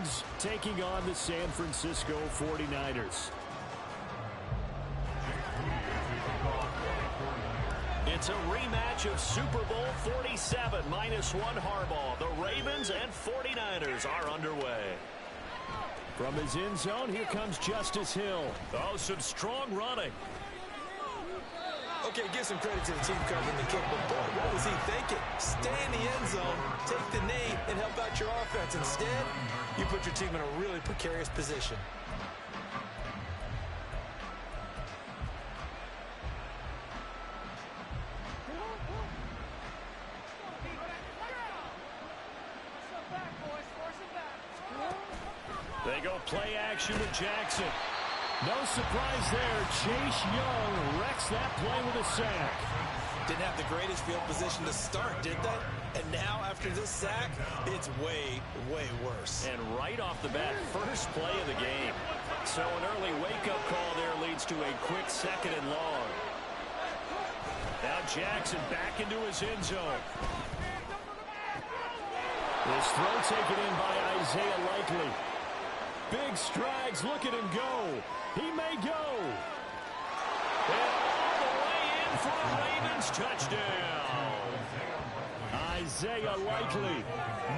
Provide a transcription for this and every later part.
Ravens taking on the San Francisco 49ers. It's a rematch of Super Bowl 47, -1 Harbaugh. The Ravens and 49ers are underway. From his end zone, here comes Justice Hill. Oh, some strong running. Okay, give some credit to the team covering the kick, but boy, what was he thinking? Stay in the end zone, take the knee, and help out your offense. Instead, you put your team in a really precarious position. They go play action with Jackson. No surprise there. Chase Young wrecks that play with a sack. Didn't have the greatest field position to start, did they? And now, after this sack, it's way, way worse. And right off the bat, first play of the game. So an early wake-up call there leads to a quick 2nd and long. Now Jackson back into his end zone. This throw taken in by Isaiah Likely. Big strides, look at him go. He may go. And all the way in for a Ravens touchdown. Isaiah Likely,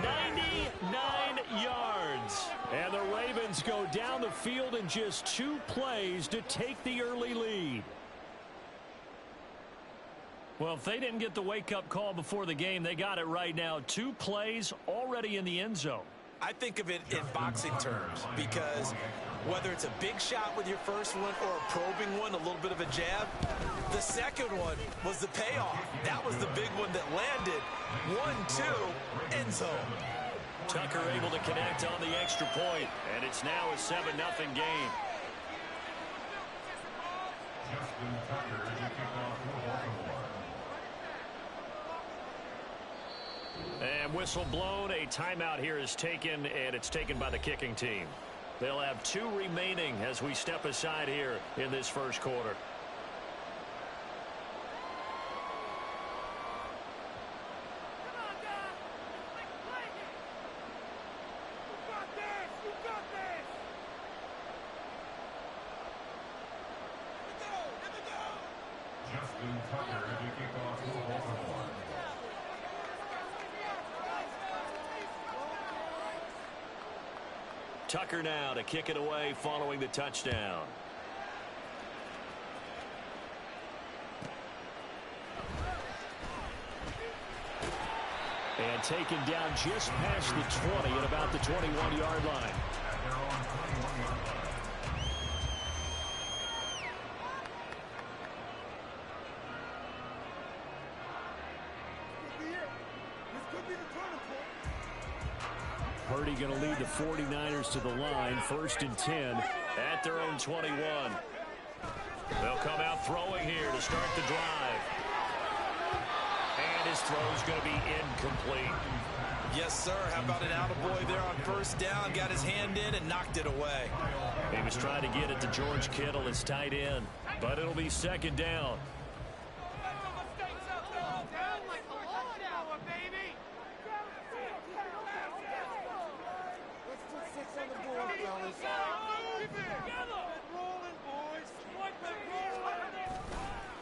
99 yards. And the Ravens go down the field in just 2 plays to take the early lead. Well, if they didn't get the wake-up call before the game, they got it right now. 2 plays already in the end zone. I think of it in boxing terms because whether it's a big shot with your first one or a probing one, a little bit of a jab, the second one was the payoff. That was the big one that landed. 1-2, end zone. Tucker able to connect on the extra point, and it's now a 7-0 game. And whistle blown, a timeout here is taken, and it's taken by the kicking team. They'll have 2 remaining as we step aside here in this first quarter. Tucker now to kick it away following the touchdown. And taken down just past the 20 at about the 21-yard line. Purdy going to lead the 49ers to the line. 1st and 10 at their own 21. They'll come out throwing here to start the drive. And his throw's going to be incomplete. Yes, sir. How about an attaboy there on 1st down? Got his hand in and knocked it away. He was trying to get it to George Kittle, his tight end. But it'll be 2nd down.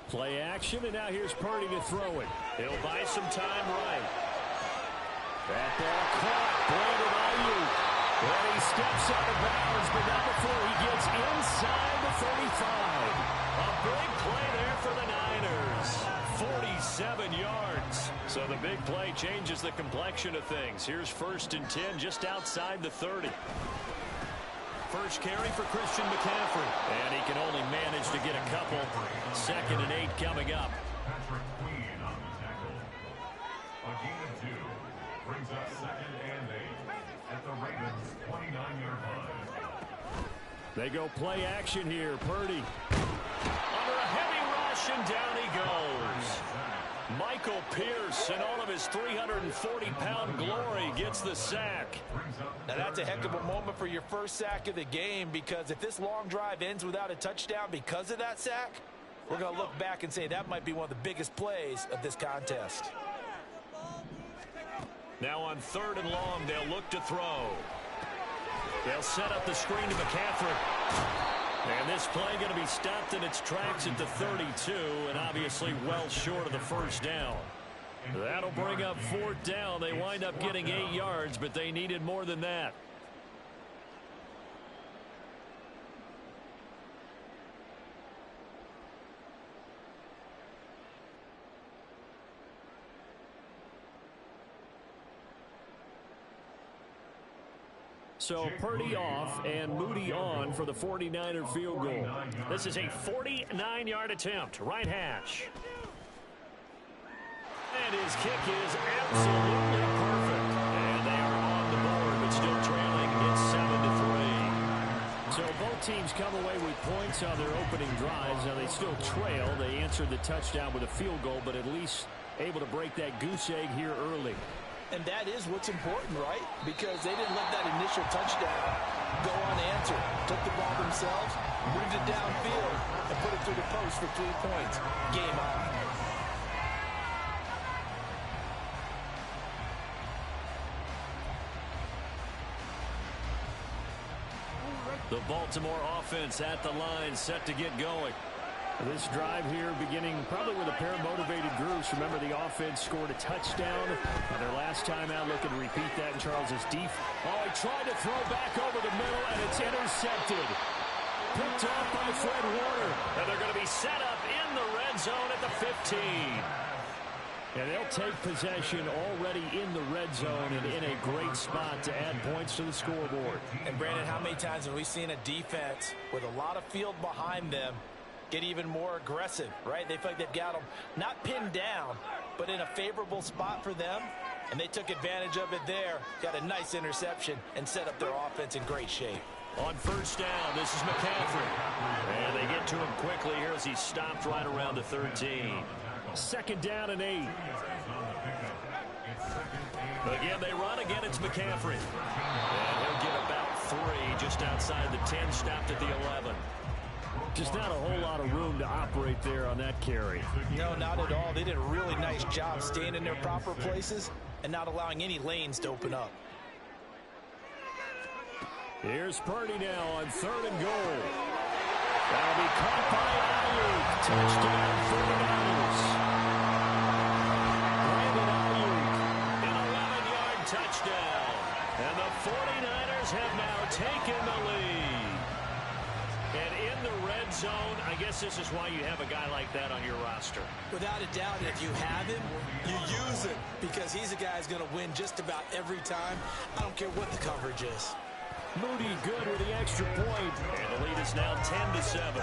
Play action, and now here's Purdy to throw it. He'll buy some time right. That ball caught. Brandon Ayuk. And he steps out of bounds, but not before he gets inside the 35. A big play there for the Niners. 47 yards. So the big play changes the complexion of things. Here's 1st and 10 just outside the 30. First carry for Christian McCaffrey. And he can only manage to get a couple. 2nd and 8 coming up. Patrick Queen on the tackle. A gain of 2 brings up 2nd and 8 at the Ravens' 29-yard line. They go play action here. Purdy under a heavy rush, and down he goes. Michael Pierce, in all of his 340-pound glory, gets the sack. Now that's a heck of a moment for your first sack of the game, because if this long drive ends without a touchdown because of that sack, we're going to look back and say that might be one of the biggest plays of this contest. Now on 3rd and long, they'll look to throw. They'll set up the screen to McCaffrey. And this play going to be stopped in its tracks at the 32, and obviously well short of the first down. That'll bring up fourth down. They wind up getting 8 yards, but they needed more than that. So Purdy off and Moody on for the 49er field goal. This is a 49-yard attempt. Right hash. And his kick is absolutely perfect. And they are on the board, but still trailing. It's 7-3. So both teams come away with points on their opening drives. Now they still trail. They answered the touchdown with a field goal, but at least able to break that goose egg here early. And that is what's important, right? Because they didn't let that initial touchdown go unanswered. Took the ball themselves, moved it downfield, and put it through the post for 3 points. Game on. The Baltimore offense at the line, set to get going. This drive here beginning probably with a pair of motivated groups. Remember, the offense scored a touchdown on their last time out. Looking to repeat that in Charles's deep. Oh, he tried to throw back over the middle, and it's intercepted. Picked off by Fred Warner. And they're going to be set up in the red zone at the 15. And they'll take possession already in the red zone and in a great spot to add points to the scoreboard. And, Brandon, how many times have we seen a defense with a lot of field behind them get even more aggressive, right? They feel like they've got them not pinned down, but in a favorable spot for them, and they took advantage of it there, got a nice interception, and set up their offense in great shape. On first down, this is McCaffrey. And they get to him quickly here as he stopped right around the 13. Second down and 8. Again, they run. Again, it's McCaffrey. And he'll get about 3 just outside the 10, stopped at the 11. Just not a whole lot of room to operate there on that carry. No, not at all. They did a really nice job staying in their proper places and not allowing any lanes to open up. Here's Purdy now on 3rd and goal. That'll be caught by Ayuk. Touchdown, 49ers. Brandon Ayuk, an 11-yard touchdown. And the 49ers have now taken the lead. And in the red zone, I guess this is why you have a guy like that on your roster. Without a doubt, if you have him, you use him, because he's a guy who's going to win just about every time. I don't care what the coverage is. Moody good with the extra point. And the lead is now 10-7.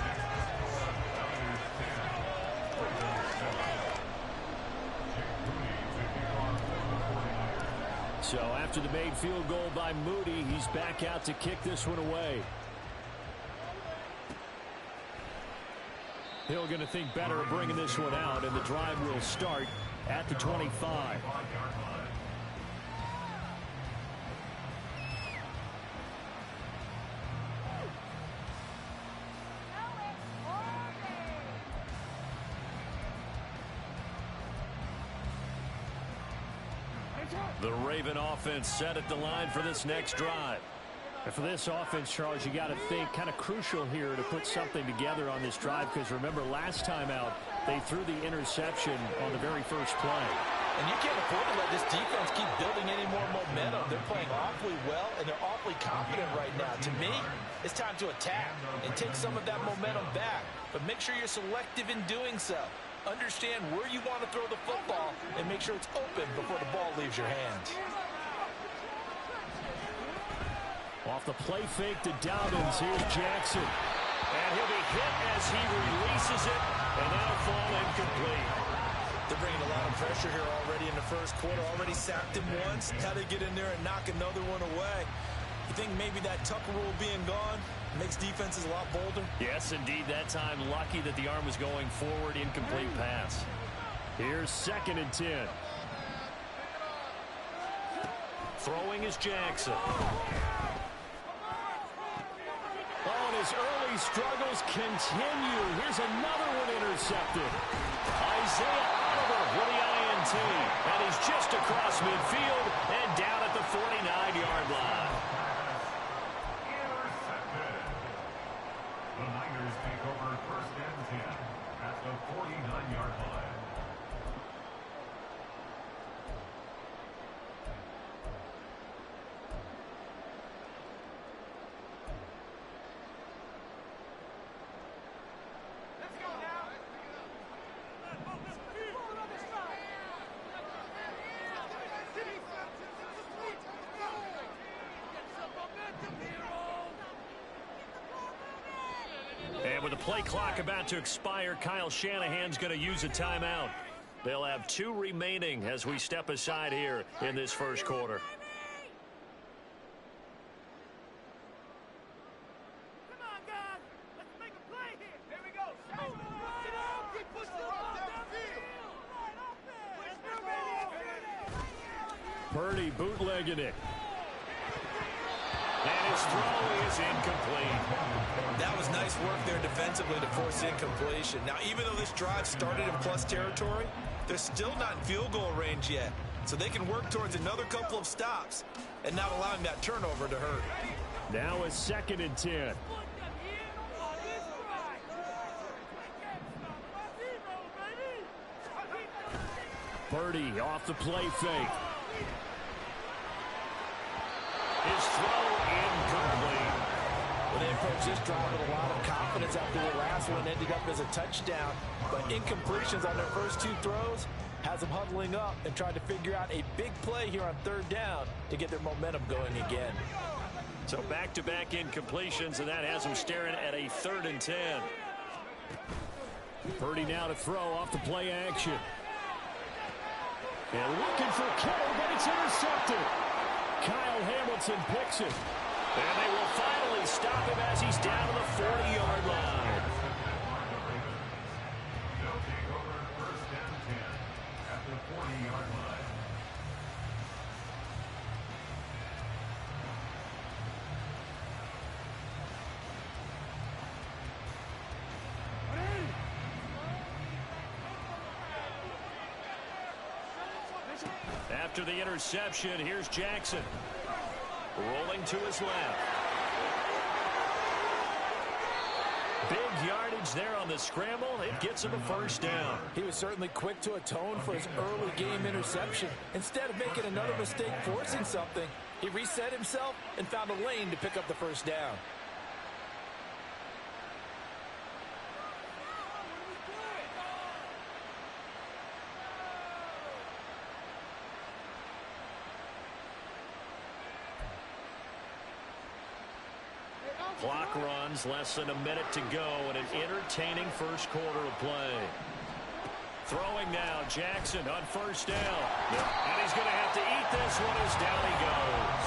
So after the made field goal by Moody, he's back out to kick this one away. Hill going to think better of bringing this one out, and the drive will start at the 25. The Raven offense set at the line for this next drive. And for this offense, Charles, you got to think kind of crucial here to put something together on this drive, because remember last time out they threw the interception on the very first play. And you can't afford to let this defense keep building any more momentum. They're playing awfully well, and they're awfully confident right now. To me, it's time to attack and take some of that momentum back. But make sure you're selective in doing so. Understand where you want to throw the football and make sure it's open before the ball leaves your hands. Off the play fake to Dobbins, here's Jackson. And he'll be hit as he releases it, and that'll fall incomplete. They're bringing a lot of pressure here already in the first quarter. Already sacked him once. How to get in there and knock another one away. You think maybe that Tucker rule being gone makes defenses a lot bolder? Yes, indeed. That time, lucky that the arm was going forward. Incomplete pass. Here's 2nd and 10. Throwing is Jackson. Oh, and his early struggles continue. Here's another one intercepted. Isaiah Oliver with the INT. And he's just across midfield and down at the 49-yard line. Ravens take over first and 10 at the 49-yard line. And with the play clock about to expire, Kyle Shanahan's going to use a timeout. They'll have 2 remaining as we step aside here in this first quarter. Purdy bootlegging it. And his throw is incomplete. That was nice work there defensively to force incompletion. Now, even though this drive started in plus territory, they're still not in field goal range yet. So they can work towards another couple of stops and not allowing that turnover to hurt. Now a 2nd and 10. Purdy off the play fake. His throw incomplete. Well, they approached this drive with a lot of confidence after the last one ended up as a touchdown. But incompletions on their first 2 throws has them huddling up and trying to figure out a big play here on 3rd down to get their momentum going again. So back-to-back incompletions, and that has them staring at a 3rd and 10. Purdy now to throw off the play action. And looking for Kittle, but it's intercepted. Kyle Hamilton picks it. And they will finally stop him as he's down to the 40-yard line. They'll take over first and 10 at the 40-yard line. After the interception, here's Jackson. Rolling to his left. Big yardage there on the scramble. It gets him a first down. He was certainly quick to atone for his early game interception. Instead of making another mistake forcing something, he reset himself and found a lane to pick up the first down. Clock runs, less than a minute to go, and an entertaining first quarter of play. Throwing now, Jackson on first down. And he's going to have to eat this one as down he goes.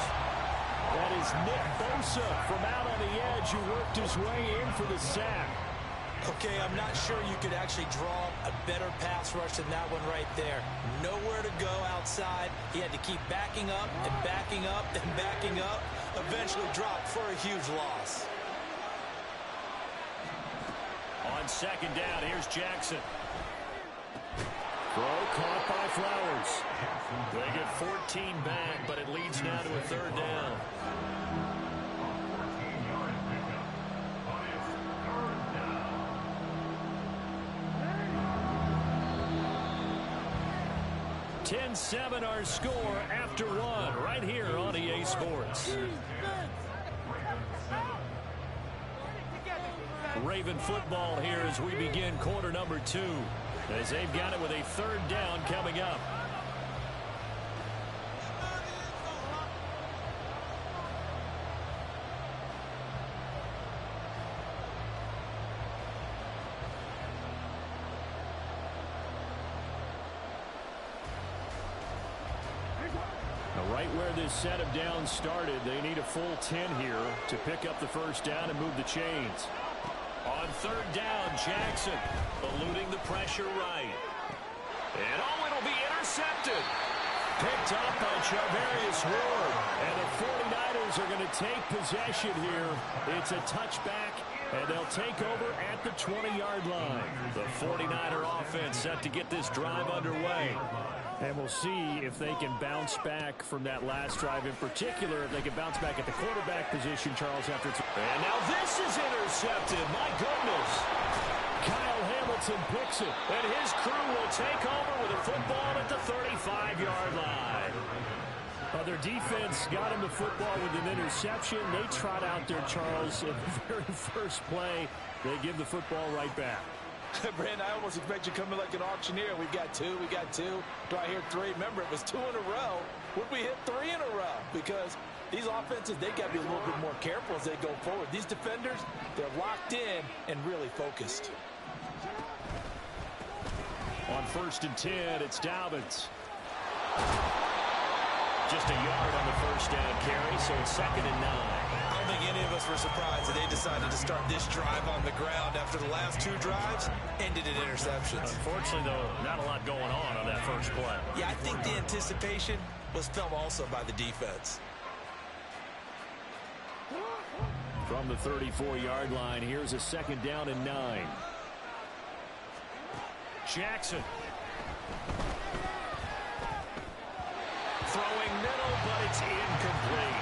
That is Nick Bosa from out on the edge who worked his way in for the sack. Okay, I'm not sure you could actually draw a better pass rush than that one right there. Nowhere to go outside. He had to keep backing up and backing up and backing up. Eventually dropped for a huge loss. On second down, here's Jackson. Throw caught by Flowers. They get 14 back, but it leads now to a 3rd down. 14-yard pickup. But it's 3rd down. 10-7 our score after 1 right here on EA Sports. Raven football here as we begin quarter number 2, as they've got it with a 3rd down coming up. Right where this set of downs started, they need a full 10 here to pick up the first down and move the chains. On 3rd down, Jackson eluding the pressure right. And it'll be intercepted. Picked up by Charvarius Ward. And the 49ers are going to take possession here. It's a touchback And they'll take over at the 20-yard line. The 49er offense set to get this drive underway. And we'll see if they can bounce back from that last drive in particular, if they can bounce back at the quarterback position, Charles, after it's... And now this is intercepted. My goodness. Kyle Hamilton picks it, and his crew will take over with a football at the 35-yard line. Their defense got him the football with an interception. They trot out there, Charles, at the very first play. They give the football right back. Brandon, I almost expect you to come in like an auctioneer. We've got two. Do I hear three? Remember, it was 2 in a row. Would we hit 3 in a row? Because these offenses, they got to be a little bit more careful as they go forward. These defenders, they're locked in and really focused. On 1st and 10, it's Dobbins. Just a yard on the first down carry, so it's 2nd and 9. I don't think any of us were surprised that they decided to start this drive on the ground after the last 2 drives ended in interceptions. Unfortunately, though, not a lot going on that first play. Yeah, I think the anticipation was felt also by the defense. From the 34-yard line, here's a 2nd down and 9. Jackson. Throwing middle, but it's incomplete.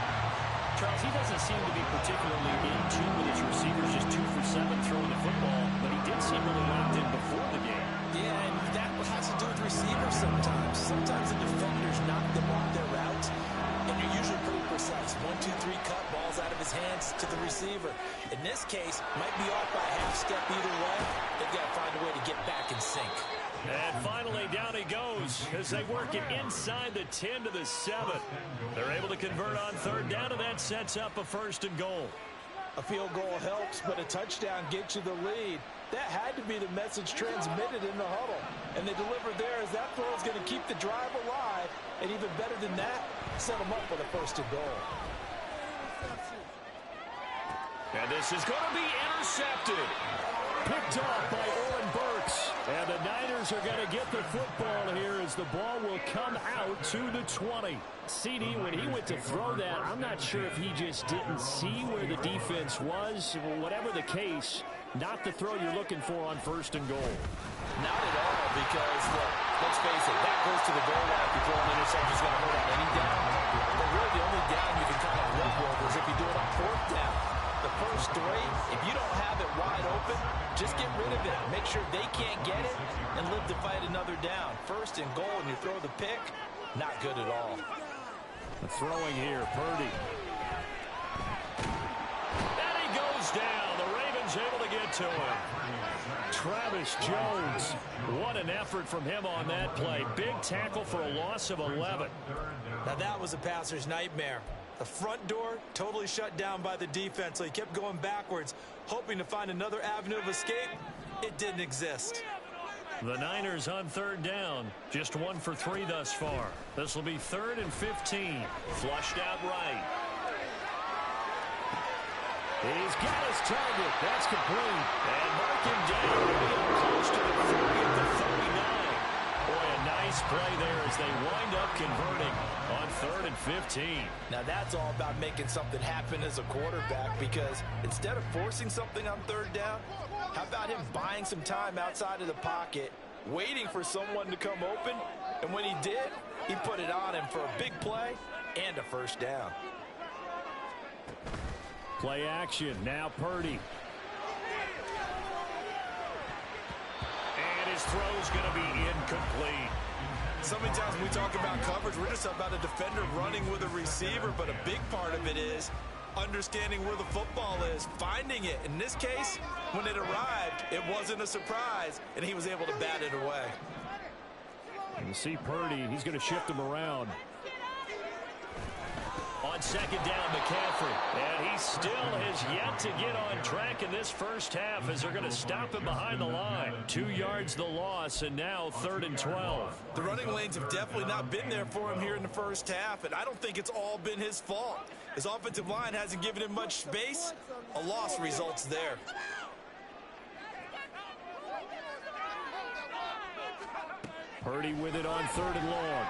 Charles, he doesn't seem to be particularly in tune with his receivers, just 2 for 7 throwing the football, but he did seem really locked in before the game. Yeah, and that has to do with receivers sometimes. Sometimes the defenders knock them off their routes, and you're usually pretty precise. 1, 2, 3 cut, balls out of his hands to the receiver. In this case, might be off by a half step either way. They've got to find a way to get back in sync. And finally, down he goes as they work it inside the 10 to the 7. They're able to convert on 3rd down, and that sets up a 1st and goal. A field goal helps, but a touchdown gets you the lead. That had to be the message transmitted in the huddle. And they delivered there as that throw is going to keep the drive alive. And even better than that, set them up for the 1st and goal. And this is going to be intercepted. Picked off by Oren Burks. And the Niners are going to get the football here as the ball will come out to the 20. CD, when he went to throw that, I'm not sure if he just didn't see where the defense was. Whatever the case, not the throw you're looking for on 1st and goal. Not at all, because, look, let's face it, that goes to the goal line before an interception is going to hurt on any down. But really, the only down you can kind of live with is if you do it on 4th down. The first 3, if you don't have it wide open, just get rid of it. Make sure they can't get it and live to fight another down. 1st and goal, and you throw the pick, not good at all. The throwing here, Purdy. And he goes down. The Ravens able to get to him. Travis Jones. What an effort from him on that play. Big tackle for a loss of 11. Now that was a passer's nightmare. The front door totally shut down by the defense, so he kept going backwards, hoping to find another avenue of escape. It didn't exist. The Niners on 3rd down. Just 1 for 3 thus far. This will be 3rd and 15. Flushed out right. He's got his target. That's complete. And mark him down. Real close to the 30 at the 39. Boy, a nice play there as they wind up converting on 3rd and 15. Now that's all about making something happen as a quarterback, because instead of forcing something on 3rd down, how about him buying some time outside of the pocket, waiting for someone to come open, and when he did, he put it on him for a big play and a 1st down. Play action. Now Purdy. And his throw's going to be incomplete. So many times when we talk about coverage, we're just about a defender running with a receiver, but a big part of it is understanding where the football is, finding it. In this case, when it arrived, it wasn't a surprise, and he was able to bat it away. And you see Purdy, he's going to shift him around. On 2nd down, McCaffrey. And he still has yet to get on track in this first half as they're going to stop him behind the line. 2 yards the loss, and now 3rd and 12. The running lanes have definitely not been there for him here in the first half, and I don't think it's all been his fault. His offensive line hasn't given him much space. A loss results there. Purdy with it on 3rd and long.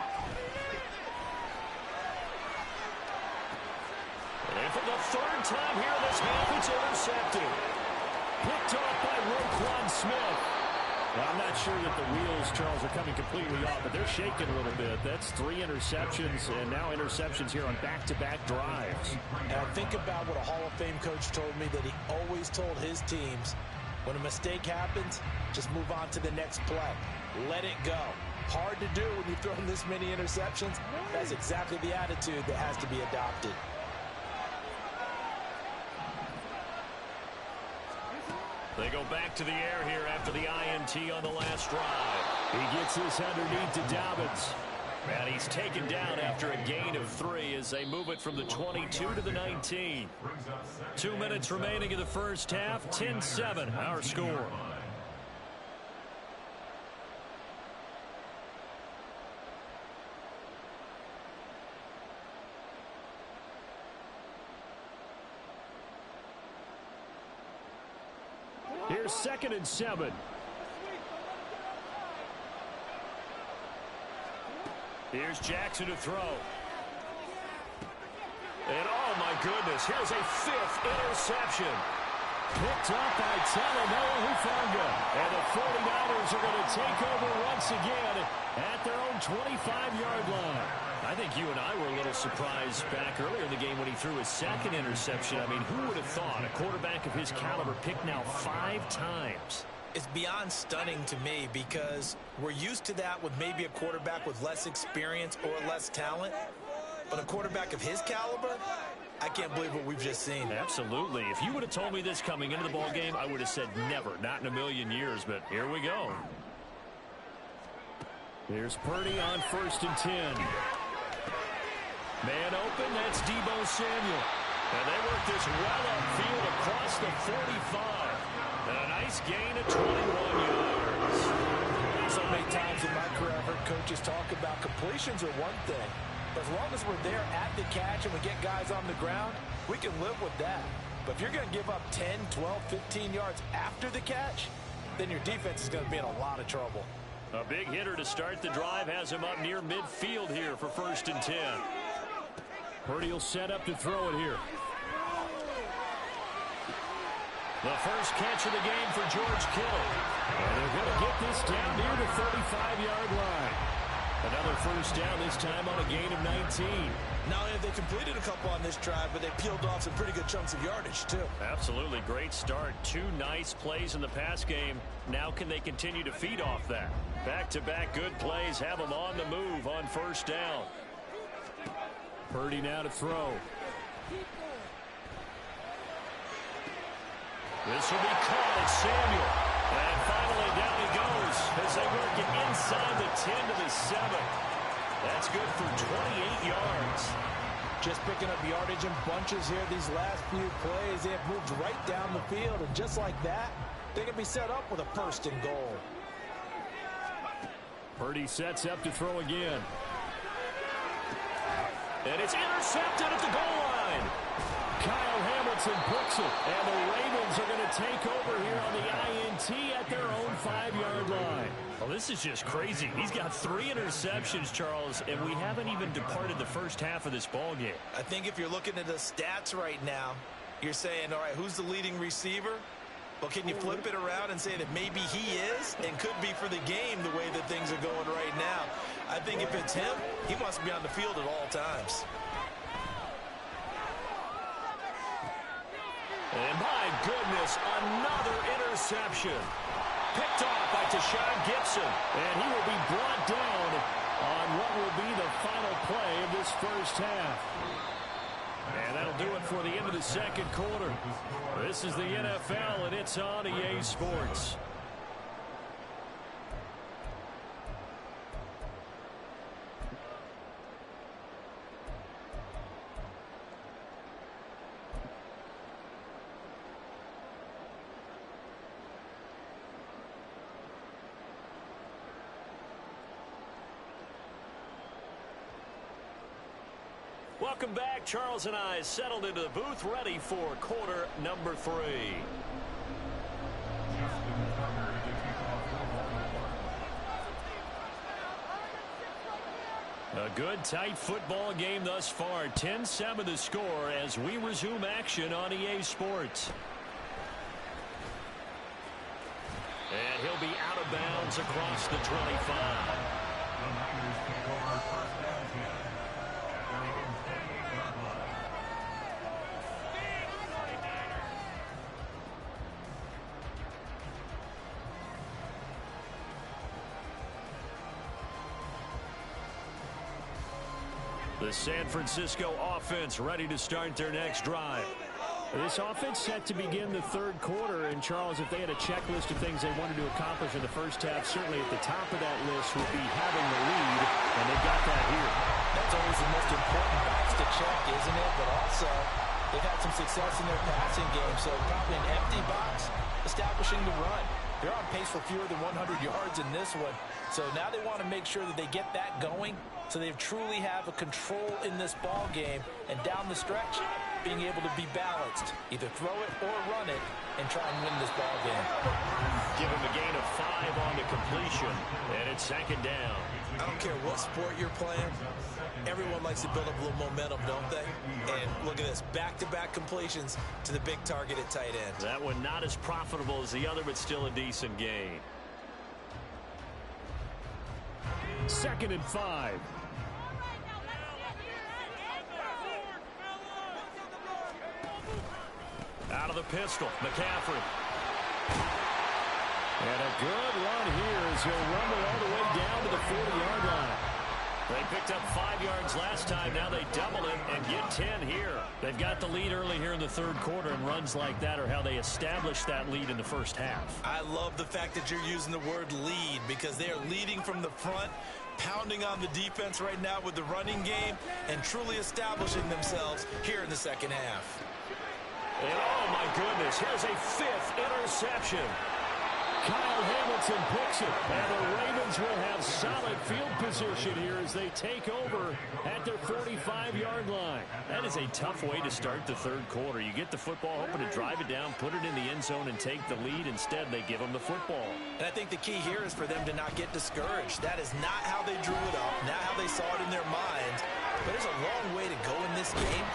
And for the 3rd time here in this half, it's intercepted. Smith. Well, I'm not sure that the wheels, Charles, are coming completely off, but they're shaking a little bit. That's 3 interceptions, and now interceptions here on back-to-back drives. And I think about what a Hall of Fame coach told me, that he always told his teams, when a mistake happens, just move on to the next play. Let it go. Hard to do when you've thrown this many interceptions. That's exactly the attitude that has to be adopted. They go back to the air here after the INT on the last drive. He gets this underneath to Dobbins. And he's taken down after a gain of 3 as they move it from the 22 to the 19. 2 minutes remaining in the first half. 10-7, our score. Here's 2nd and 7. Here's Jackson to throw. And oh my goodness, here's a 5th interception. Picked up by Talanoa Hufanga. And the 49ers are going to take over once again at their own 25-yard line. I think you and I were a little surprised back earlier in the game when he threw his 2nd interception. I mean, who would have thought a quarterback of his caliber picked now 5 times? It's beyond stunning to me, because we're used to that with maybe a quarterback with less experience or less talent. But a quarterback of his caliber, I can't believe what we've just seen. Absolutely. If you would have told me this coming into the ball game, I would have said never, not in a million years. But here we go. Here's Purdy on 1st and 10. Man open, that's Deebo Samuel. And they work this well upfield across the 45. And a nice gain of 21 yards. So many times in my career, I've heard coaches talk about completions are one thing. But as long as we're there at the catch and we get guys on the ground, we can live with that. But if you're going to give up 10, 12, 15 yards after the catch, then your defense is going to be in a lot of trouble. A big hitter to start the drive has him up near midfield here for 1st and 10. Purdy will set up to throw it here. The first catch of the game for George Kittle. And they're going to get this down near the 35-yard line. Another first down, this time on a gain of 19. Not only have they completed a couple on this drive, but they peeled off some pretty good chunks of yardage, too. Absolutely. Great start. 2 nice plays in the pass game. Now can they continue to feed off that? Back-to-back good plays have them on the move on 1st down. Purdy now to throw. This will be caught at Samuel. And finally down he goes as they work it inside the 10 to the 7. That's good for 28 yards. Just picking up yardage in bunches here these last few plays. They have moved right down the field, and just like that, they can be set up with a 1st and goal. Purdy sets up to throw again. And it's intercepted at the goal line. Kyle Hamilton picks it, and the Ravens are going to take over here on the INT at their own 5-yard line. Well, this is just crazy. He's got 3 interceptions, Charles, and we haven't even departed the first half of this ball game. I think if you're looking at the stats right now, you're saying, all right, who's the leading receiver? Well, can you flip it around and say that maybe he is and could be for the game the way that things are going right now? I think if it's him, he wants to be on the field at all times. And my goodness, another interception. Picked off by Tashawn Gibson. And he will be brought down on what will be the final play of this first half. And that'll do it for the end of the second quarter. This is the NFL, and it's on EA Sports. Welcome back. Charles and I settled into the booth, ready for quarter number 3. A good, tight football game thus far. 10-7 the score as we resume action on EA Sports. And he'll be out of bounds across the 25. The Niners take over first and 10 at their own 28-yard line. The San Francisco offense ready to start their next drive. This offense set to begin the third quarter, and Charles, if they had a checklist of things they wanted to accomplish in the first half, certainly at the top of that list would be having the lead, and they got that here. That's always the most important box to check, isn't it? But also, they've had some success in their passing game, so probably an empty box establishing the run. They're on pace for fewer than 100 yards in this one, so now they want to make sure that they get that going so they truly have a control in this ball game, and down the stretch, being able to be balanced, either throw it or run it, and try and win this ball game. Give him a gain of 5 on the completion, and it's second down. I don't care what sport you're playing, everyone likes to build up a little momentum, don't they? And look at this, back-to-back completions to the big target at tight end. That one not as profitable as the other, but still a decent gain. Second and 5. Out of the pistol, McCaffrey. And a good run here as he'll rumble all the way down to the 40-yard line. They picked up 5 yards last time. Now they double it and get 10 here. They've got the lead early here in the third quarter, and runs like that are how they established that lead in the first half. I love the fact that you're using the word lead, because they are leading from the front, pounding on the defense right now with the running game, and truly establishing themselves here in the second half. And oh my goodness, here's a 5th interception. Kyle Hamilton picks it, and the Ravens will have solid field position here as they take over at their 45-yard line. That is a tough way to start the third quarter. You get the football, hoping to drive it down, put it in the end zone, and take the lead. Instead, they give them the football. And I think the key here is for them to not get discouraged. That is not how they drew it up, not how they saw it in their minds. But there's a long way to go in this game.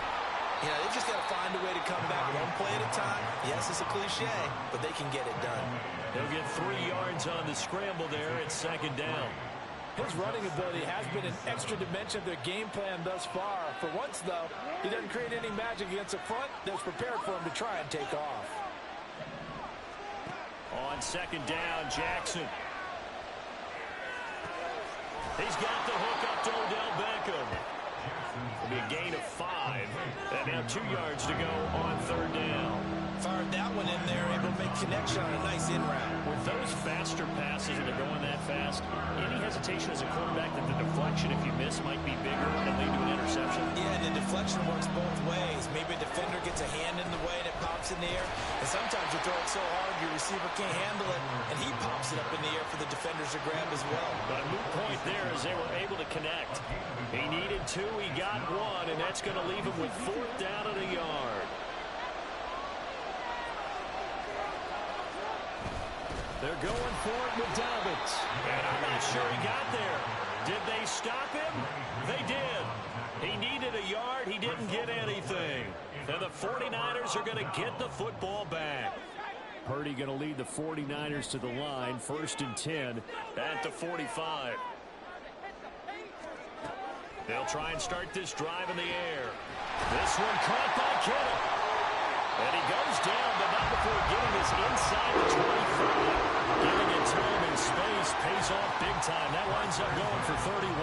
You know, they've just got to find a way to come back one play at a time. Yes, it's a cliche, but they can get it done. They'll get 3 yards on the scramble there at second down. His running ability has been an extra dimension of their game plan thus far. For once, though, he doesn't create any magic against the front that's prepared for him to try and take off. On second down, Jackson. He's got the hook up to Odell Beckham. It'll be a gain of 5. And now 2 yards to go on third down. Fired that one in there, able to make connection on a nice in route. With those faster passes and they're going that fast, any hesitation as a quarterback that the deflection, if you miss, might be bigger and lead to an interception? Yeah, and the deflection works both ways. Maybe a defender gets a hand in the way and it pops in the air. And sometimes you throw it so hard your receiver can't handle it, and he pops it up in the air for the defenders to grab as well. But a moot point there as they were able to connect. He needed 2, he got 1, and that's going to leave him with 4th down and a yard. They're going for it with Dobbins. And I'm not sure he got there. Did they stop him? They did. He needed a yard. He didn't get anything. And the 49ers are going to get the football back. Purdy going to lead the 49ers to the line. 1st and 10 at the 45. They'll try and start this drive in the air. This one caught by Kittle. And he goes down, but not before getting this inside the 25. Giving it to him in space pays off big time. That winds up going for 31.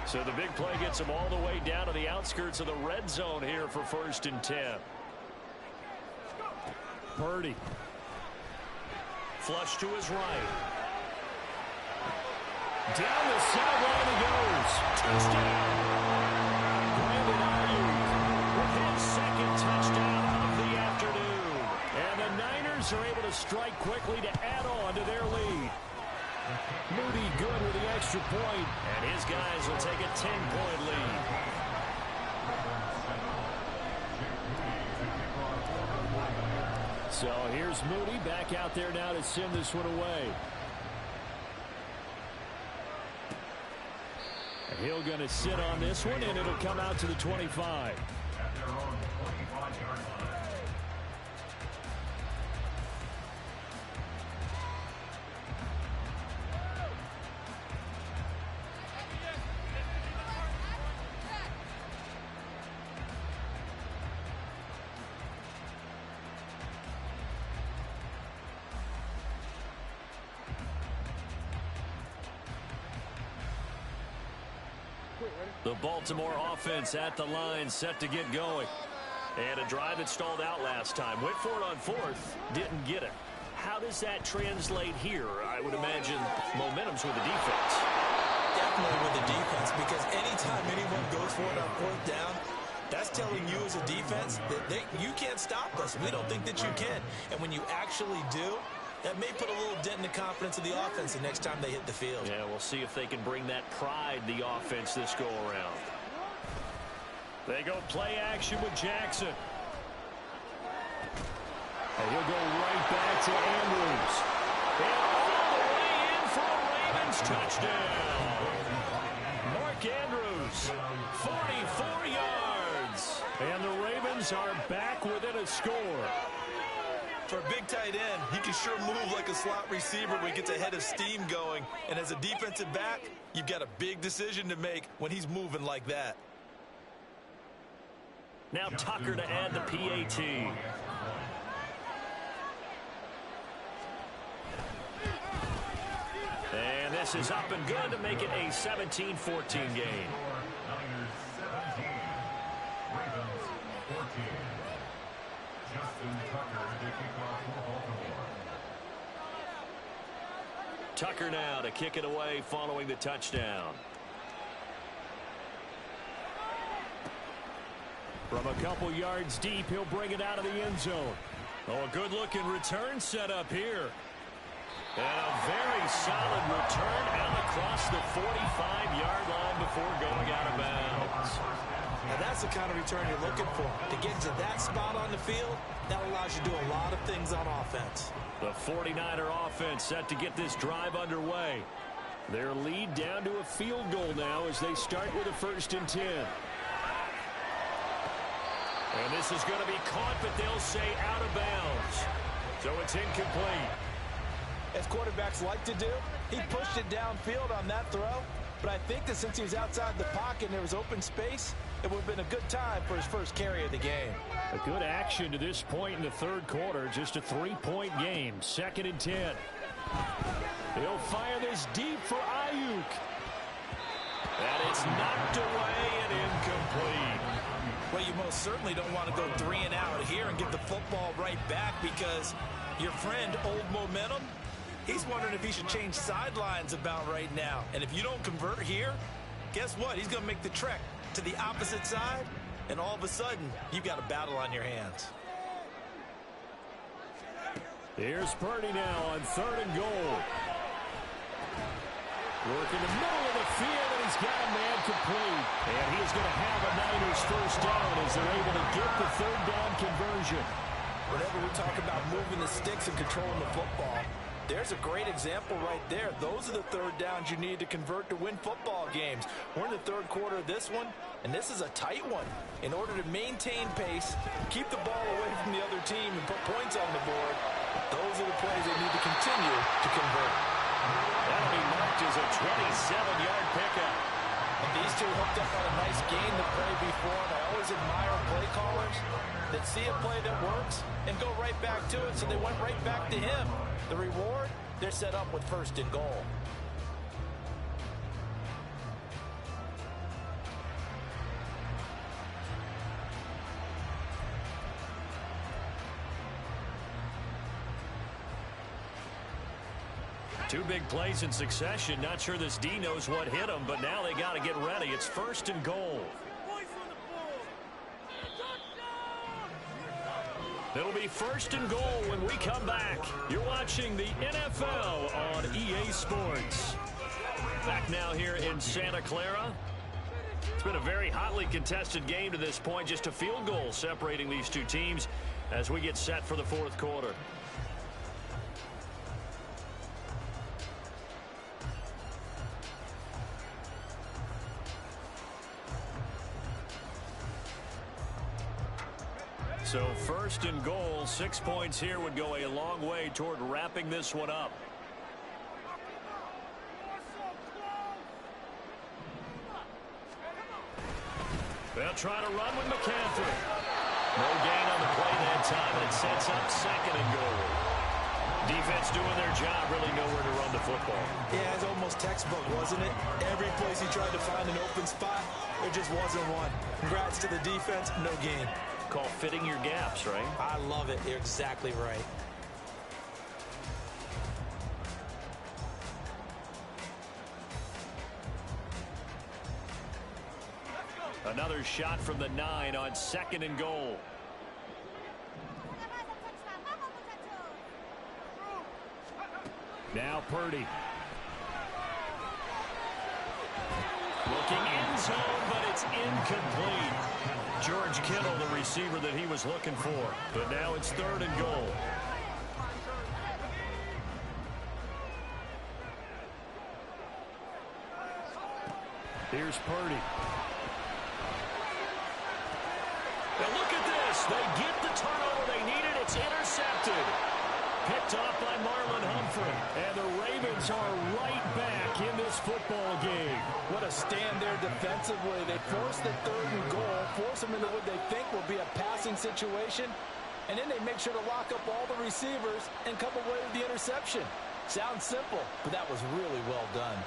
So the big play gets him all the way down to the outskirts of the red zone here for 1st and 10. Purdy. Flush to his right. Down the sideline he goes. Touchdown. Brandon Ayuk with his 2nd touchdown of the afternoon. And the Niners are able to strike quickly to add on to their lead. Moody good with the extra point. And his guys will take a 10-point lead. So here's Moody back out there now to send this one away. Hill going to sit on this one, and it'll come out to the 25. At their own 25-yard line. The Baltimore offense at the line, set to get going. And a drive that stalled out last time. Went for it on fourth, didn't get it. How does that translate here? I would imagine momentum's with the defense. Definitely with the defense, because anytime anyone goes for it on fourth down, that's telling you as a defense that you can't stop us. We don't think that you can. And when you actually do, that may put a little dent in the confidence of the offense the next time they hit the field. Yeah, we'll see if they can bring that pride, the offense, this go around. They go play action with Jackson. And he'll go right back to Andrews. And all the way in for a Ravens touchdown. Mark Andrews, 44 yards. And the Ravens are back within a score. For a big tight end, he can sure move like a slot receiver when he gets a head of steam going. And as a defensive back, you've got a big decision to make when he's moving like that. Now Tucker to add the PAT. And this is up and good to make it a 17-14 game. Tucker now to kick it away following the touchdown. From a couple yards deep, he'll bring it out of the end zone. Oh, a good-looking return set up here. And a very solid return out across the 45-yard line before going out of bounds. Now that's the kind of return you're looking for. To get to that spot on the field, that allows you to do a lot of things on offense. The 49er offense set to get this drive underway. Their lead down to a field goal now as they start with a 1st and 10. And this is going to be caught, but they'll say out of bounds. So it's incomplete. As quarterbacks like to do, he pushed it downfield on that throw. But I think that since he was outside the pocket and there was open space, it would have been a good time for his first carry of the game. A good action to this point in the 3rd quarter. Just a 3-point game. 2nd and 10. He'll fire this deep for Ayuk. And it's knocked away and incomplete. Well, you most certainly don't want to go 3 and out here and get the football right back, because your friend, Old Momentum, he's wondering if he should change sidelines about right now. And if you don't convert here, guess what? He's going to make the trek to the opposite side, and all of a sudden, you've got a battle on your hands. Here's Purdy now on 3rd and goal. Work in the middle of the field, and he's got a man complete. And he's going to have a Niners 1st down as they're able to get the 3rd down conversion. Whenever we talk about moving the sticks and controlling the football, there's a great example right there. Those are the 3rd downs you need to convert to win football games. We're in the 3rd quarter of this one, and this is a tight one. In order to maintain pace, keep the ball away from the other team, and put points on the board, those are the plays they need to continue to convert. That'll be marked as a 27-yard pickup. And these two hooked up on a nice game to play before, and I always admire play callers that see a play that works and go right back to it, so they went right back to him. The reward, they're set up with 1st and goal. Two big plays in succession. Not sure this D knows what hit him, but now they got to get ready. It's 1st and goal. It'll be 1st and goal when we come back. You're watching the NFL on EA Sports. Back now here in Santa Clara. It's been a very hotly contested game to this point. Just a field goal separating these two teams as we get set for the 4th quarter. So 1st and goal, 6 points here would go a long way toward wrapping this one up. They'll try to run with McCaffrey. No gain on the play that time, and it sets up 2nd and goal. Defense doing their job, really nowhere to run the football. Yeah, it's almost textbook, wasn't it? Every place he tried to find an open spot, there just wasn't one. Congrats to the defense, no gain. Call fitting your gaps, right? I love it. You're exactly right. Another shot from the 9 on 2nd and goal. Now Purdy. Looking end zone, but it's incomplete. George Kittle, the receiver that he was looking for. But now it's 3rd and goal. Here's Purdy. Now look at this. They get the turnover they needed. It's intercepted. Picked off by Marlon Humphrey. And the Ravens are right back in this football game. What a stand there defensively. They force the 3rd and goal, force them into what they think will be a passing situation, and then they make sure to lock up all the receivers and come away with the interception. Sounds simple, but that was really well done.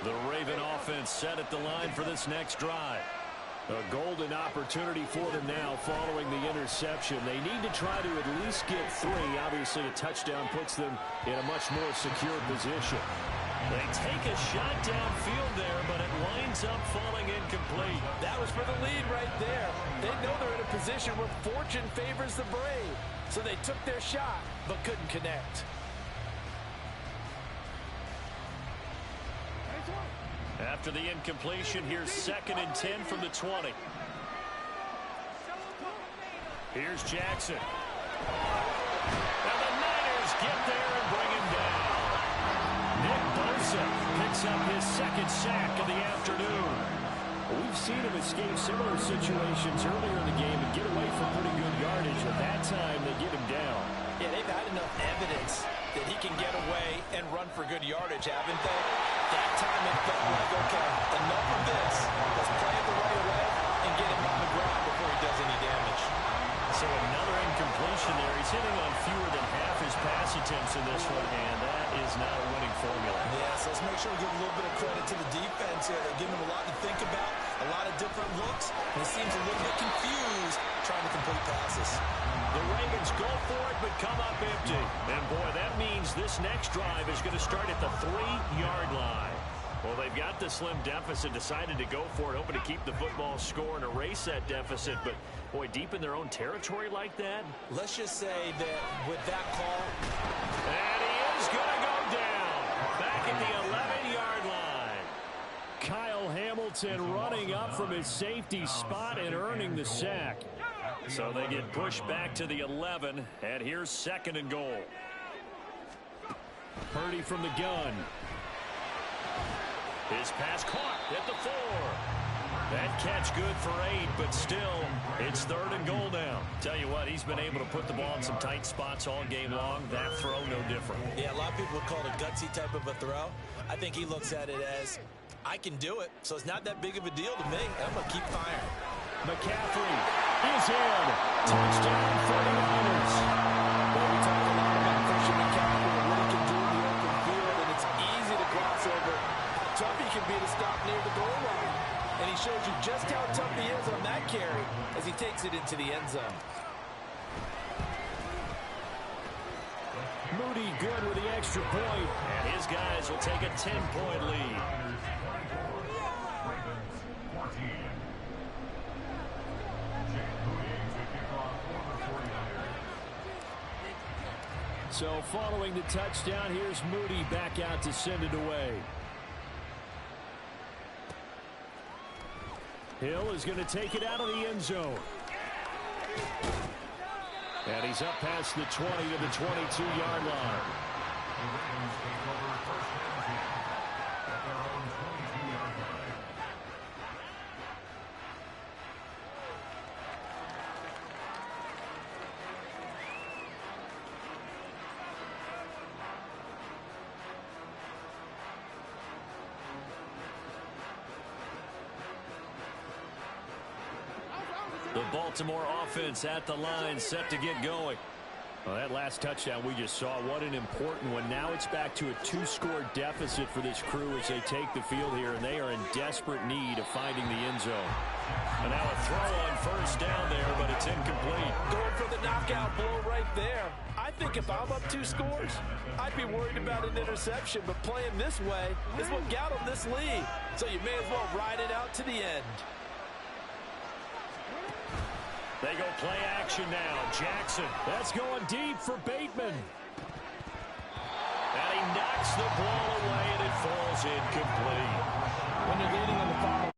The Raven offense set at the line for this next drive. A golden opportunity for them now following the interception. They need to try to at least get 3. Obviously, a touchdown puts them in a much more secure position. They take a shot downfield there, but it winds up falling incomplete. That was for the lead right there. They know they're in a position where fortune favors the brave. So they took their shot, but couldn't connect. After the incompletion, here's 2nd and 10 from the 20. Here's Jackson. And the Niners get there and bring him down. Nick Bosa picks up his 2nd sack of the afternoon. We've seen him escape similar situations earlier in the game and get away from pretty good yardage. At that time, they get him down. Yeah, they've had enough evidence that he can get away and run for good yardage, haven't they? That time it felt like, okay, enough of this. Let's play it the right way and get him on the ground before he does any damage. So another incompletion there. He's hitting on fewer than half his pass attempts in this one, and that is not a winning formula. Yes, let's make sure we give a little bit of credit to the defense here. They're giving him a lot to think about, a lot of different looks, and he seems a little bit confused trying to complete passes. The Ravens go for it, but come up empty. And, boy, that means this next drive is going to start at the 3-yard line. Well, they've got the slim deficit, decided to go for it, hoping to keep the football score and erase that deficit. But, boy, deep in their own territory like that. Let's just say that with that call. And he is going to go down. Back at the 11-yard line. Kyle Hamilton running up from his safety spot and earning the sack. So they get pushed back to the 11, and here's 2nd and goal. Purdy from the gun. His pass caught at the 4. That catch good for 8, but still, it's 3rd and goal now. Tell you what, he's been able to put the ball in some tight spots all game long. That throw, no different. Yeah, a lot of people would call it a gutsy type of a throw. I think he looks at it as, I can do it, so it's not that big of a deal to me. I'm going to keep firing. McCaffrey is in. Touchdown 49ers. Well, we talked a lot about Christian McCaffrey and what he can do in the open field, and it's easy to gloss over how tough he can be to stop near the goal line. And he shows you just how tough he is on that carry as he takes it into the end zone. Moody good with the extra point, and his guys will take a 10-point lead. So following the touchdown, here's Moody back out to send it away. Hill is going to take it out of the end zone. And he's up past the 20 to the 22-yard line. The Baltimore offense at the line, set to get going. Well, that last touchdown we just saw, what an important one. Now it's back to a 2-score deficit for this crew as they take the field here, and they are in desperate need of finding the end zone. And now a throw on first down there, but it's incomplete. Going for the knockout blow right there. I think if I'm up 2 scores, I'd be worried about an interception, but playing this way is what got them this lead. So you may as well ride it out to the end. They go play action now. Jackson. That's going deep for Bateman. And he knocks the ball away, and it falls incomplete. When you're leading in the final